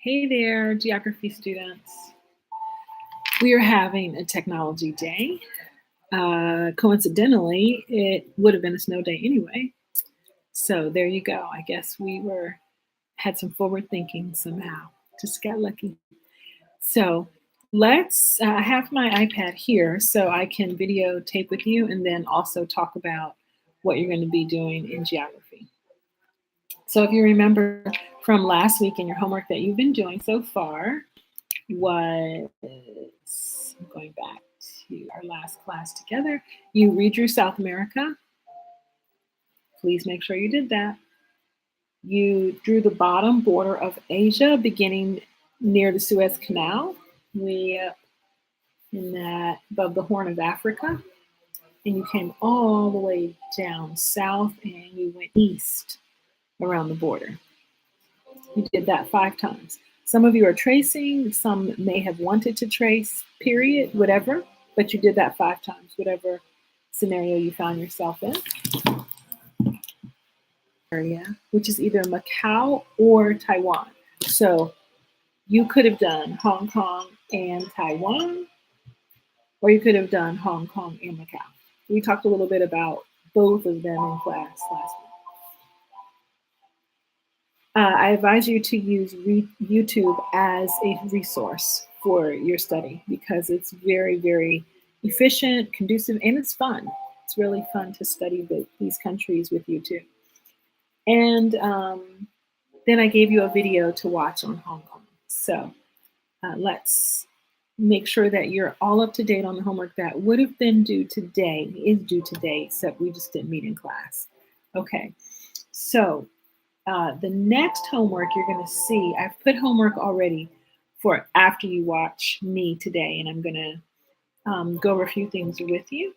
Hey there, geography students. We are having a technology day. Coincidentally, it would have been a snow day anyway. So there you go. I guess we had some forward thinking somehow. Just got lucky. So let's I have my iPad here so I can videotape with you and then also talk about what you're going to be doing in geography. So if you remember from last week in your homework that you've been doing so far, was I'm going back to our last class together. You redrew South America. Please make sure you did that. You drew the bottom border of Asia beginning near the Suez Canal, way up in that above the Horn of Africa. And you came all the way down south and you went east around the border. You did that 5 times. Some of you are tracing, some may have wanted to trace, period, whatever, but you did that 5 times, whatever scenario you found yourself in. Area, which is either Macau or Taiwan. So you could have done Hong Kong and Taiwan, or you could have done Hong Kong and Macau. We talked a little bit about both of them in class last week. I advise you to use YouTube as a resource for your study because it's very, very efficient, conducive, and it's fun. It's really fun to study these countries with you too. And then I gave you a video to watch on Hong Kong. So let's make sure that you're all up to date on the homework that would have been due today, is due today, except we just didn't meet in class. Okay, so the next homework you're going to see, I've put homework already for after you watch me today, and I'm going to go over a few things with you.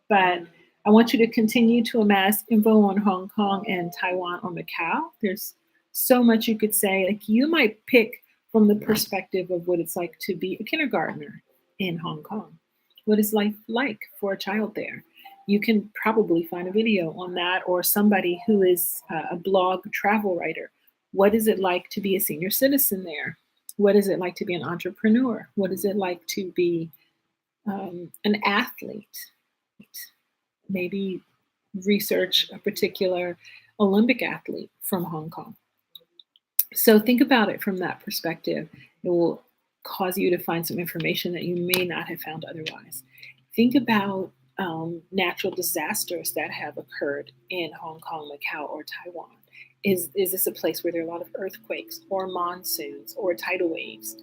But I want you to continue to amass info on Hong Kong and Taiwan or Macau. There's so much you could say. Like you might pick from the perspective of what it's like to be a kindergartner in Hong Kong. What is life like for a child there? You can probably find a video on that, or somebody who is a blog travel writer. What is it like to be a senior citizen there? What is it like to be an entrepreneur? What is it like to be an athlete? Maybe research a particular Olympic athlete from Hong Kong. So think about it from that perspective. It will cause you to find some information that you may not have found otherwise. Think about natural disasters that have occurred in Hong Kong, Macau, or Taiwan. Is this a place where there are a lot of earthquakes or monsoons or tidal waves?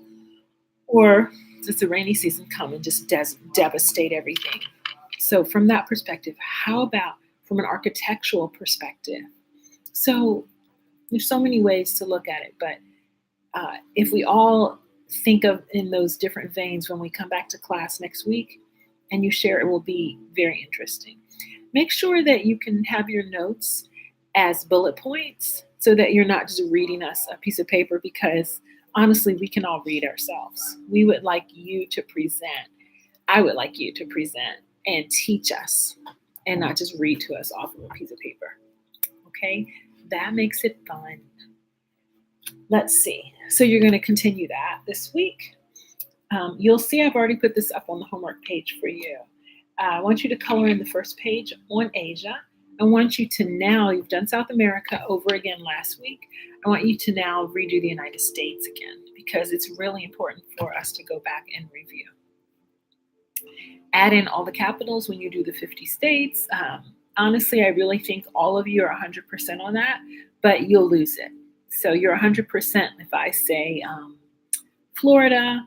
Or does the rainy season come and just devastate everything? So from that perspective, how about from an architectural perspective? So there's so many ways to look at it, but if we all think of in those different veins when we come back to class next week and you share, it will be very interesting. Make sure that you can have your notes as bullet points so that you're not just reading us a piece of paper, because honestly, we can all read ourselves. We would like you to present. I would like you to present and teach us and not just read to us off of a piece of paper. Okay? That makes it fun. Let's see. So you're going to continue that this week. You'll see I've already put this up on the homework page for you. I want you to color in the first page on Asia. I want you to now, you've done South America over again last week. I want you to now redo the United States again, because it's really important for us to go back and review. Add in all the capitals when you do the 50 states. Honestly, I really think all of you are 100% on that, but you'll lose it. So you're 100% if I say Florida,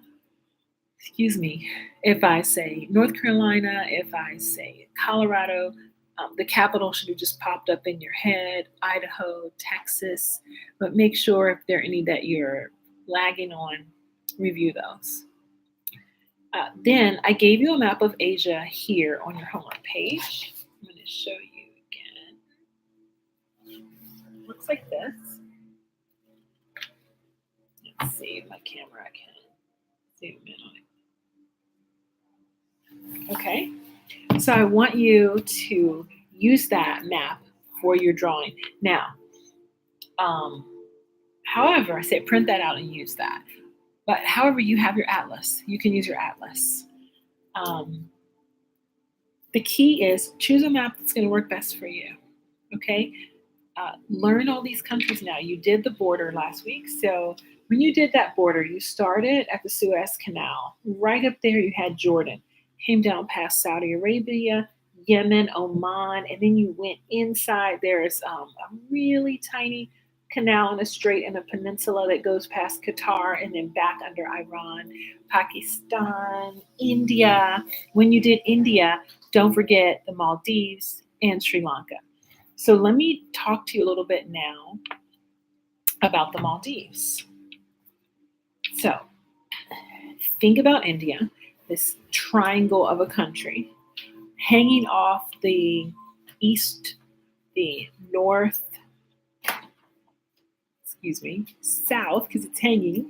if I say North Carolina, if I say Colorado, the capital should have just popped up in your head, Idaho, Texas, but make sure if there are any that you're lagging on, review those. Then I gave you a map of Asia here on your homework page. I'm going to show you again. Looks like this. Let's see if my camera can zoom in on it. Okay, so I want you to use that map for your drawing. Now, However, I say print that out and use that. But however, you have your atlas. You can use your atlas. Um, the key is choose a map that's going to work best for you. Okay? Learn all these countries now. You did the border last week. So when you did that border, you started at the Suez Canal. Right up there, you had Jordan. Came down past Saudi Arabia, Yemen, Oman, and then you went inside. There's a really tiny canal and a strait and a peninsula that goes past Qatar and then back under Iran, Pakistan, India. When you did India, don't forget the Maldives and Sri Lanka. So let me talk to you a little bit now about the Maldives. So think about India, this triangle of a country hanging off the east, the north, south, because it's hanging,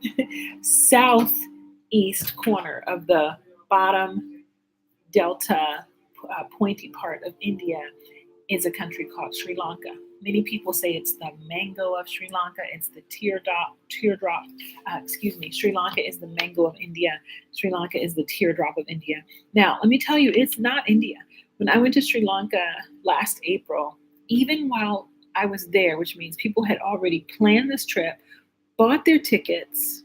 southeast corner of the bottom delta pointy part of India is a country called Sri Lanka. Many people say it's the mango of Sri Lanka. It's the teardrop. Sri Lanka is the mango of India. Sri Lanka is the teardrop of India. Now, let me tell you, it's not India. When I went to Sri Lanka last April, even while I was there, which means people had already planned this trip, bought their tickets,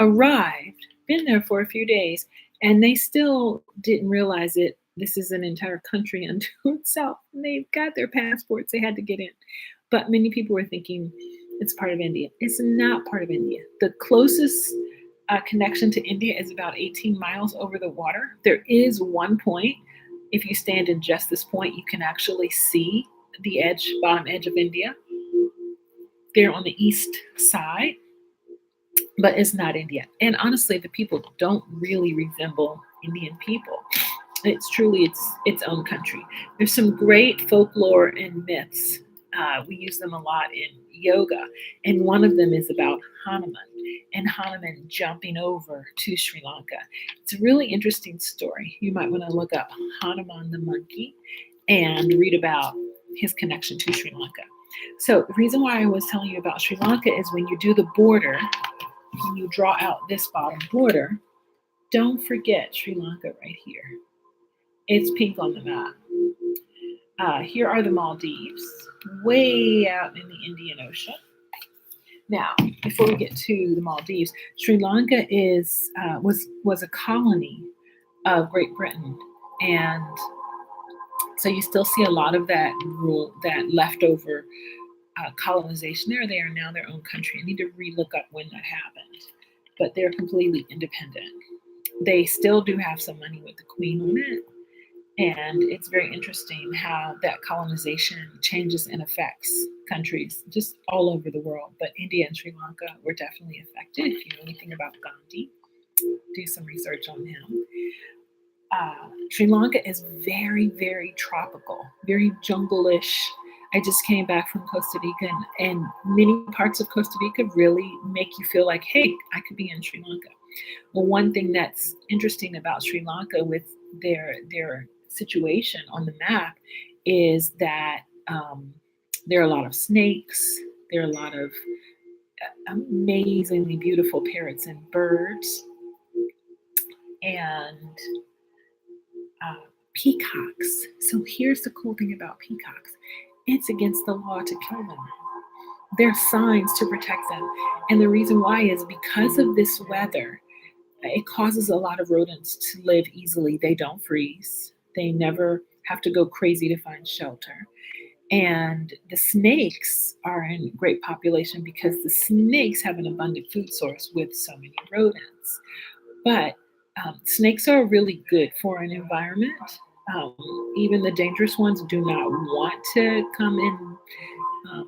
arrived, been there for a few days, and they still didn't realize it. This is an entire country unto itself. And they've got their passports. They had to get in. But many people were thinking it's part of India. It's not part of India. The closest connection to India is about 18 miles over the water. There is one point. If you stand in just this point, you can actually see the bottom edge of India. They're on the east side, but it's not India. And honestly, the people don't really resemble Indian people. It's truly its own country. There's some great folklore and myths. We use them a lot in yoga, and one of them is about Hanuman and Hanuman jumping over to Sri Lanka. It's a really interesting story. You might want to look up Hanuman the monkey and read about his connection to Sri Lanka. So the reason why I was telling you about Sri Lanka is when you do the border, when you draw out this bottom border, don't forget Sri Lanka right here. It's pink on the map. Here are the Maldives, way out in the Indian Ocean. Now, before we get to the Maldives, Sri Lanka was a colony of Great Britain, and so you still see a lot of that leftover colonization there. They are now their own country. I need to re-look up when that happened, but they're completely independent. They still do have some money with the Queen on it. And it's very interesting how that colonization changes and affects countries just all over the world. But India and Sri Lanka were definitely affected. If you know anything about Gandhi, do some research on him. Sri Lanka is very, very tropical, very jungle-ish. I just came back from Costa Rica, and many parts of Costa Rica really make you feel like, hey, I could be in Sri Lanka. Well, one thing that's interesting about Sri Lanka with their situation on the map is that there are a lot of snakes. There are a lot of amazingly beautiful parrots and birds, and peacocks. So here's the cool thing about peacocks. It's against the law to kill them. There are signs to protect them. And the reason why is because of this weather, it causes a lot of rodents to live easily. They don't freeze. They never have to go crazy to find shelter. And the snakes are in great population because the snakes have an abundant food source with so many rodents. But snakes are really good for an environment. Even the dangerous ones do not want to come and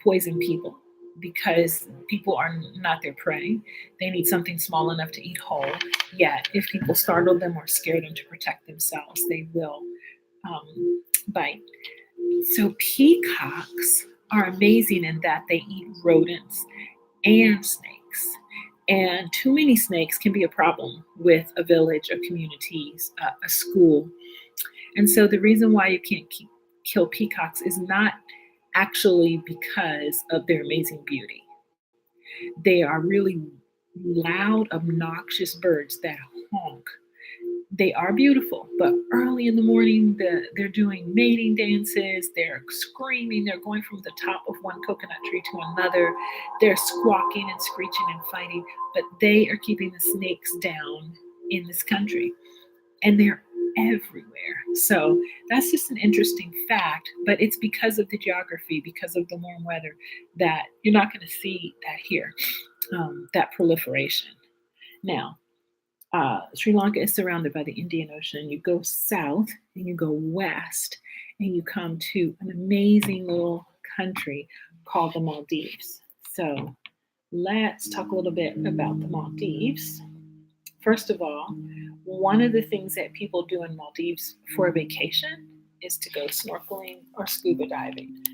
poison people because people are not their prey. They need something small enough to eat whole. Yet, if people startle them or scare them to protect themselves, they will bite. So peacocks are amazing in that they eat rodents and snakes. And too many snakes can be a problem with a village, a community, a school. And so the reason why you can't kill peacocks is not actually because of their amazing beauty. They are really loud, obnoxious birds that honk. They are beautiful, but early in the morning, they're doing mating dances. They're screaming. They're going from the top of one coconut tree to another. They're squawking and screeching and fighting, but they are keeping the snakes down in this country, and they're everywhere. So that's just an interesting fact, but it's because of the geography, because of the warm weather, that you're not going to see that here, that proliferation. Now, Sri Lanka is surrounded by the Indian Ocean. You go south and you go west, and you come to an amazing little country called the Maldives. So let's talk a little bit about the Maldives. First of all, one of the things that people do in Maldives for a vacation is to go snorkeling or scuba diving.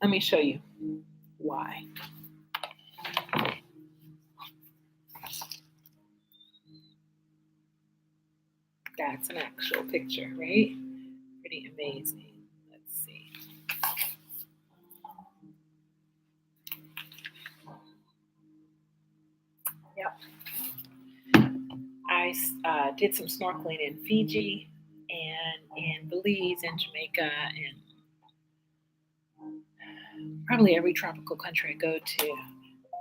Let me show you why. That's an actual picture, right? Pretty amazing. Let's see. Yep. I did some snorkeling in Fiji and in Belize and Jamaica and probably every tropical country I go to.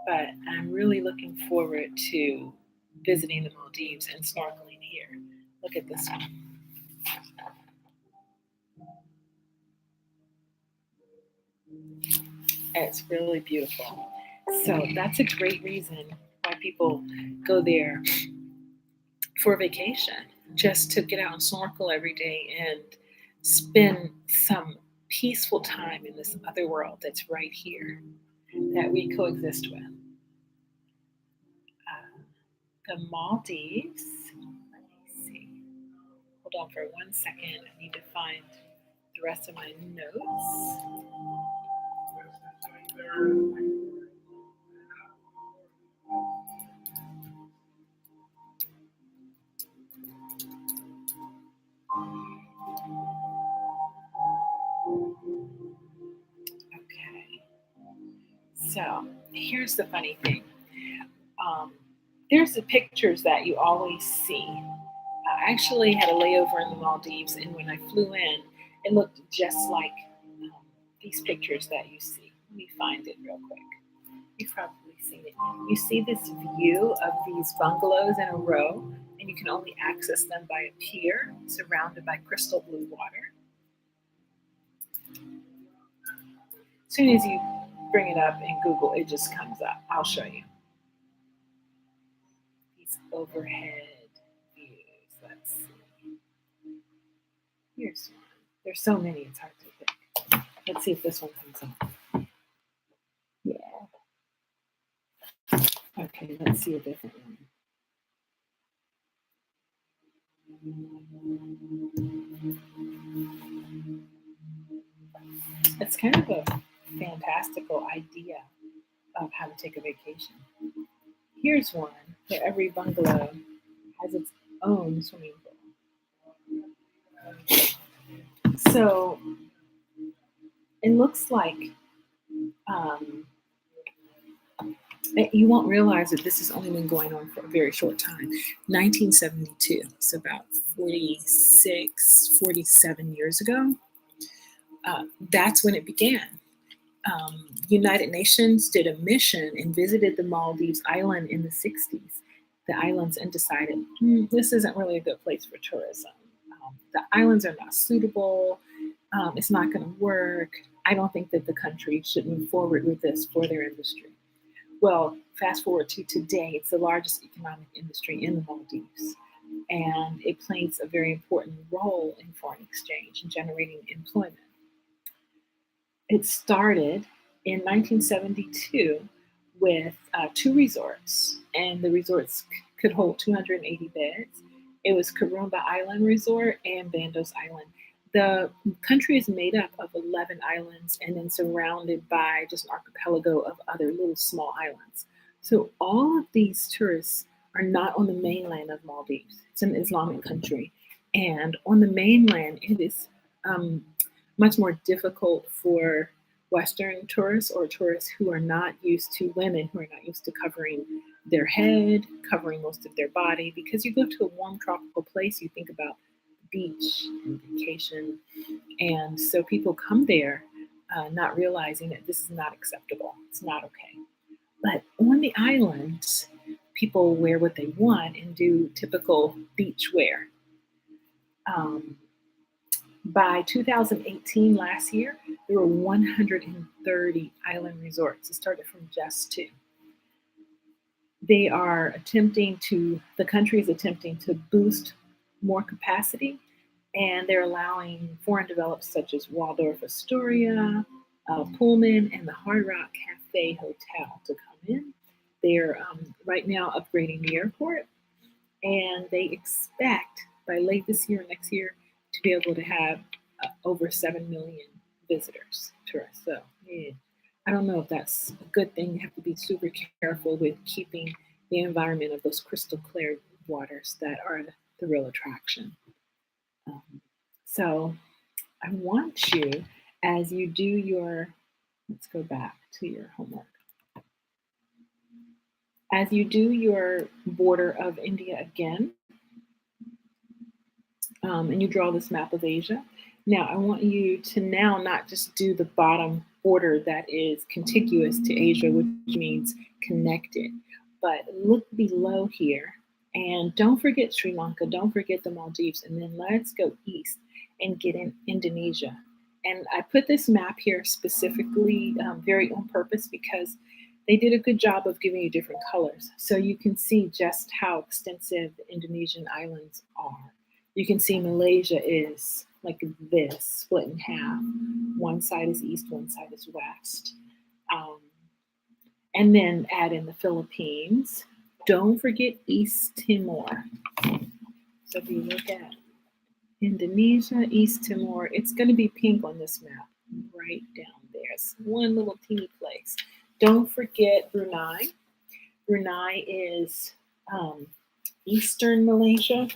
But I'm really looking forward to visiting the Maldives and snorkeling here. Look at this one. It's really beautiful. So that's a great reason why people go there for a vacation, just to get out and snorkel every day and spend some peaceful time in this other world that's right here that we coexist with. The Maldives, let me see. Hold on for 1 second. I need to find the rest of my notes. Okay. So here's the funny thing. Um, there's the pictures that you always see. I actually had a layover in the Maldives, and when I flew in, it looked just like um, these pictures that you see. Let me find it real quick. You've probably seen it. You see this view of these bungalows in a row, and you can only access them by a pier surrounded by crystal blue water. As soon as you bring it up in Google, it just comes up. I'll show you these overhead views. Let's see. Here's one. There's so many, it's hard to pick. Let's see if this one comes up. Yeah. Okay, let's see a different one. It's kind of a fantastical idea of how to take a vacation. Here's one where every bungalow has its own swimming pool. So it looks like um, you won't realize that this has only been going on for a very short time. 1972, so about 46, 47 years ago, that's when it began. United Nations did a mission and visited the Maldives island in the 60s, the islands, and decided this isn't really a good place for tourism. The islands are not suitable. It's not going to work. I don't think that the country should move forward with this for their industry. Well, fast forward to today, it's the largest economic industry in the Maldives, and it plays a very important role in foreign exchange and generating employment. It started in 1972 with two resorts, and the resorts could hold 280 beds. It was Karumba Island Resort and Bandos Island. The country is made up of 11 islands and then surrounded by just an archipelago of other little small islands. So all of these tourists are not on the mainland of Maldives. It's an Islamic country. And on the mainland, it is much more difficult for Western tourists or tourists who are not used to women who are not used to covering their head, covering most of their body. Because you go to a warm tropical place, you think about the beach and vacation. And so people come there not realizing that this is not acceptable. It's not okay. But on the islands, people wear what they want and do typical beach wear. Um, by 2018, last year, there were 130 island resorts. It started from just two. They are the country is attempting to boost more capacity, and they're allowing foreign developers such as Waldorf Astoria, Pullman, and the Hard Rock Cafe Hotel to come in. They're right now upgrading the airport, and they expect by late this year, next year, to be able to have over 7 million visitors, tourists. So, yeah, I don't know if that's a good thing. You have to be super careful with keeping the environment of those crystal clear waters that are the real attraction. Um, so, I want you, as you do let's go back to your homework. As you do your border of India again, and you draw this map of Asia. Now, I want you to now not just do the bottom border that is contiguous to Asia, which means connected, but look below here. And don't forget Sri Lanka, don't forget the Maldives, and then let's go east and get in Indonesia. And I put this map here specifically very on purpose because they did a good job of giving you different colors. So you can see just how extensive the Indonesian islands are. You can see Malaysia is like this, split in half. One side is east, one side is west. Um, and then add in the Philippines. Don't forget East Timor. So if you look at Indonesia, East Timor, it's going to be pink on this map, right down there. It's one little teeny place. Don't forget Brunei. Brunei is eastern Malaysia,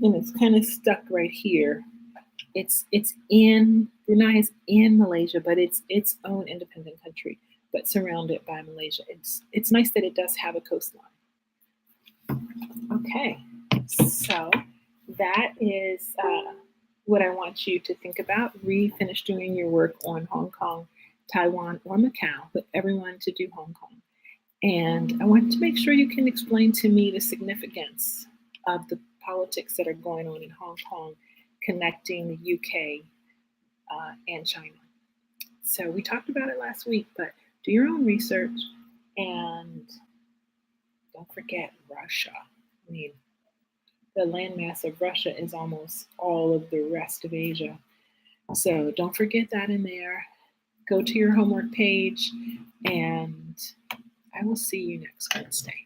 and it's kind of stuck right here. It's in Brunei is in Malaysia, but it's its own independent country, but surrounded by Malaysia. It's nice that it does have a coastline. Okay, so that is what I want you to think about. Finish doing your work on Hong Kong, Taiwan, or Macau, but everyone to do Hong Kong. And I want to make sure you can explain to me the significance of the politics that are going on in Hong Kong, connecting the UK and China. So we talked about it last week, but do your own research and don't forget Russia. I mean, the landmass of Russia is almost all of the rest of Asia. So don't forget that in there. Go to your homework page, and I will see you next Wednesday.